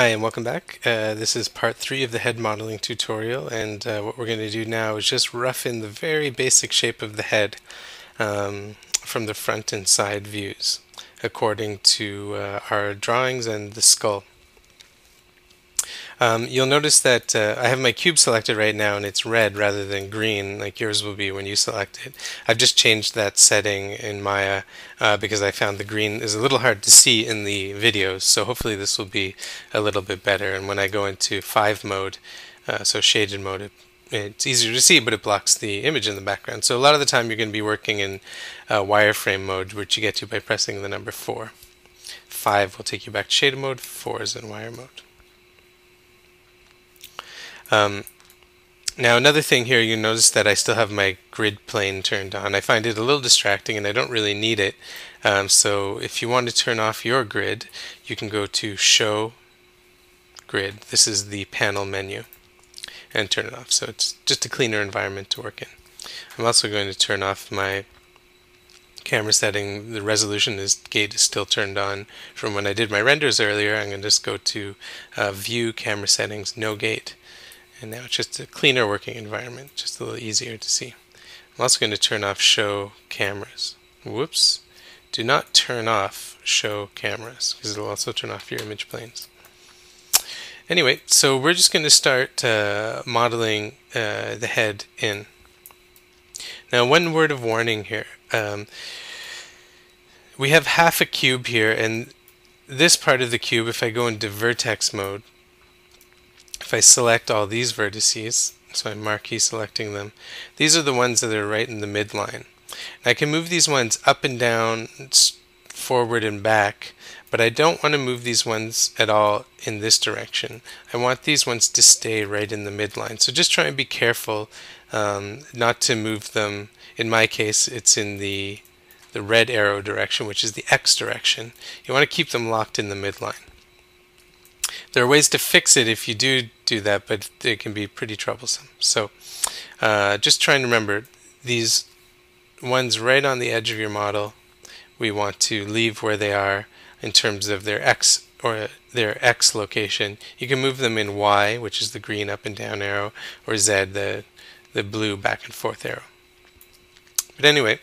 Hi and welcome back. This is part 3 of the head modeling tutorial, and what we're going to do now is just rough in the very basic shape of the head from the front and side views according to our drawings and the skull. You'll notice that I have my cube selected right now and it's red rather than green like yours will be when you select it. I've just changed that setting in Maya because I found the green is a little hard to see in the videos, so hopefully this will be a little bit better. And when I go into 5 mode, so shaded mode, it's easier to see, but it blocks the image in the background. So a lot of the time you're going to be working in wireframe mode, which you get to by pressing the number 4. 5 will take you back to shaded mode, 4 is in wire mode. Now another thing here, you notice that I still have my grid plane turned on. I find it a little distracting and I don't really need it. So if you want to turn off your grid, you can go to Show Grid. This is the panel menu, and turn it off. So it's just a cleaner environment to work in. I'm also going to turn off my camera setting. The resolution gate is still turned on from when I did my renders earlier. I'm going to just go to View, Camera Settings, No Gate. And now it's just a cleaner working environment, just a little easier to see. I'm also going to turn off Show Cameras. Whoops. Do not turn off Show Cameras, because it'll also turn off your image planes. Anyway, so we're just going to start modeling the head in. Now, one word of warning here. We have half a cube here, and this part of the cube, if I go into Vertex Mode, if I select all these vertices, so I'm marquee selecting them, these are the ones that are right in the midline. I can move these ones up and down, forward and back, but I don't want to move these ones at all in this direction. I want these ones to stay right in the midline. So just try and be careful not to move them. In my case, it's in the red arrow direction, which is the X direction. You want to keep them locked in the midline. There are ways to fix it if you do that, but it can be pretty troublesome. So just try and remember, these ones right on the edge of your model, we want to leave where they are in terms of their X or their X location. You can move them in Y, which is the green up and down arrow, or Z, the blue back and forth arrow. But anyway,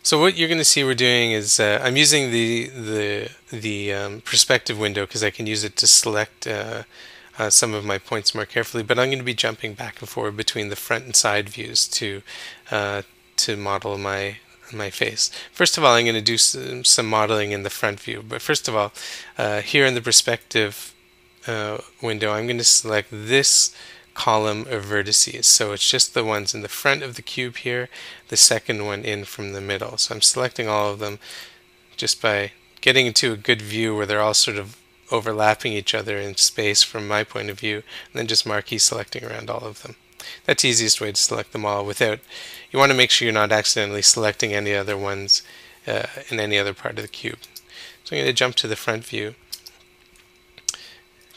so what you're going to see we're doing is I'm using the perspective window because I can use it to select some of my points more carefully, but I'm going to be jumping back and forth between the front and side views to model my face. First of all, I'm going to do some modeling in the front view, but first of all, here in the perspective window, I'm going to select this column of vertices. So it's just the ones in the front of the cube here, the second one in from the middle. So I'm selecting all of them just by getting into a good view where they're all sort of overlapping each other in space from my point of view, and then just marquee selecting around all of them. That's the easiest way to select them all without, you want to make sure you're not accidentally selecting any other ones in any other part of the cube. So I'm going to jump to the front view,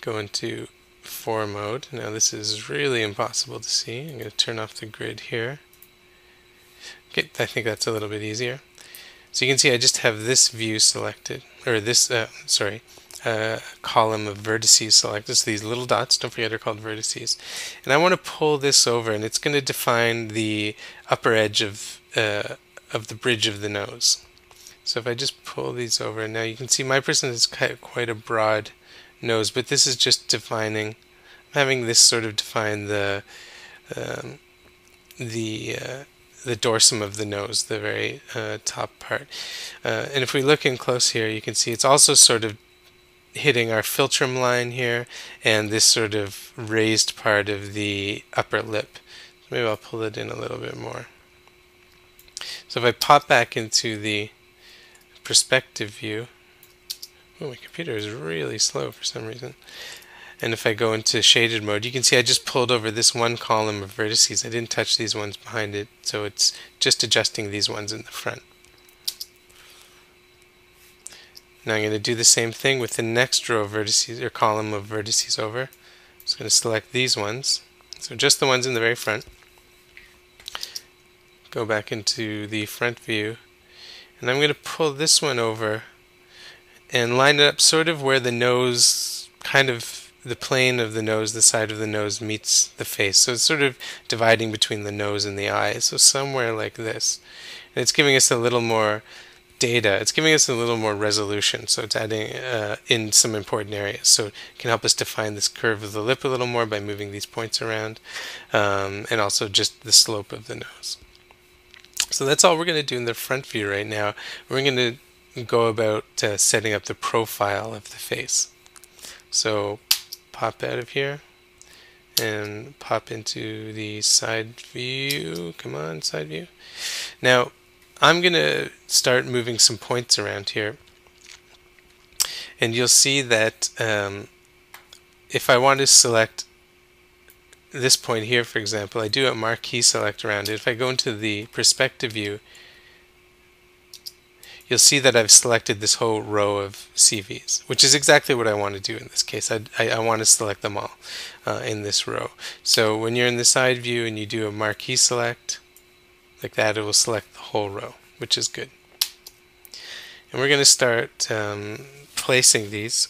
go into 4 mode. Now this is really impossible to see. I'm going to turn off the grid here. Okay, I think that's a little bit easier. So you can see I just have this view selected, or this, column of vertices selected. So these little dots, don't forget, are called vertices. And I want to pull this over, and it's going to define the upper edge of the bridge of the nose. So if I just pull these over, now you can see my person has quite a broad nose, but this is just defining, having this sort of define the dorsum of the nose, the very top part. And if we look in close here, you can see it's also sort of hitting our philtrum line here and this sort of raised part of the upper lip. Maybe I'll pull it in a little bit more. So if I pop back into the perspective view, oh, my computer is really slow for some reason. And if I go into shaded mode, you can see I just pulled over this one column of vertices. I didn't touch these ones behind it, so it's just adjusting these ones in the front. Now I'm going to do the same thing with the next row of vertices, or column of vertices over. I'm just going to select these ones, so just the ones in the very front. Go back into the front view, and I'm going to pull this one over and line it up sort of where the nose kind of the plane of the nose, the side of the nose meets the face. So it's sort of dividing between the nose and the eye. So somewhere like this. And it's giving us a little more data. It's giving us a little more resolution. So it's adding in some important areas. So it can help us define this curve of the lip a little more by moving these points around. And also just the slope of the nose. So that's all we're going to do in the front view right now. We're going to go about setting up the profile of the face. So pop out of here and pop into the side view. Come on, side view. Now I'm going to start moving some points around here. And you'll see that if I want to select this point here, for example, I do a marquee select around it. If I go into the perspective view, you'll see that I've selected this whole row of CVs, which is exactly what I want to do in this case. I want to select them all in this row. So when you're in the side view and you do a marquee select, like that, it will select the whole row, which is good. And we're going to start placing these.